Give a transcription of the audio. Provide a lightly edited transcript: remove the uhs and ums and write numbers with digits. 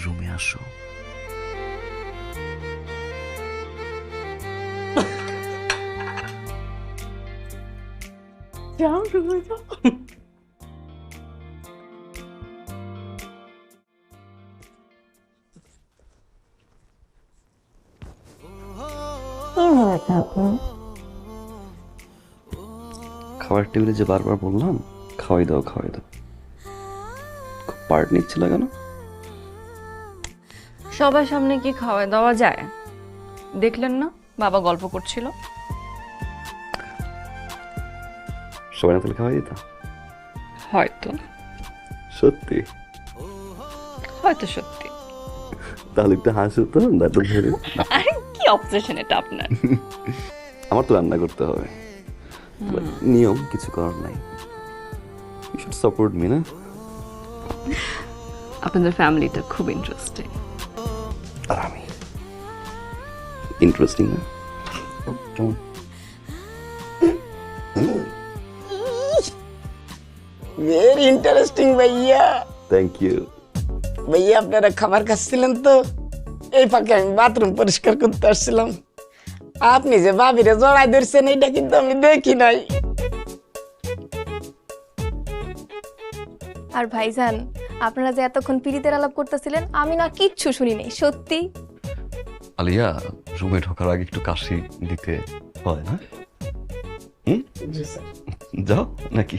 রুমে আসো। যাও রুমে যাও। খাবার টেবিলে যে বারবার বললাম খাওয়াই দাও খাওয়াই দাও, খুব পার্ট নিচ্ছিল কেন? সবার সামনে কি খাওয়া দাওয়া যায়? দেখলেন না বাবা গল্প করছিল। সবাই না তাহলে খাওয়াই দিতা? হয়তো সত্যি? হয়তো সত্যি। তাহলে একটু হাসো তো, দাঁড়টা ধরে। আরে কি অবসেশন এটা আপনার? আমার তো রান্না করতে হবে, নিয়ম, কিছু করার নাই। ইউ শুড সাপোর্ট মি না? আপনাদের ফ্যামিলিটা খুব ইন্টারেস্টিং। আর আমি ইন্টারেস্টিং না? কেমন? ভেরি ইন্টারেস্টিং ভাইয়া। Thank you. ভাইয়া আপনারা খাবার খাচ্ছিলেন তো, এই ফাঁকে আমি বাথরুম পরিষ্কার করতে আসছিলাম। আপনি যে ভাবিরে জড়াই ধরছেন এটা কিন্তু আমি দেখি নাই। আর ভাইজান, আপনারা যে এতক্ষণ পিরিতের আলাপ করতেছিলেন আমি না কিচ্ছু শুনি নাই সত্যি। আলিয়া, রুমে ঢোকার আগে একটু কাশি দিতে হয় না? হুম, যাও নাকি?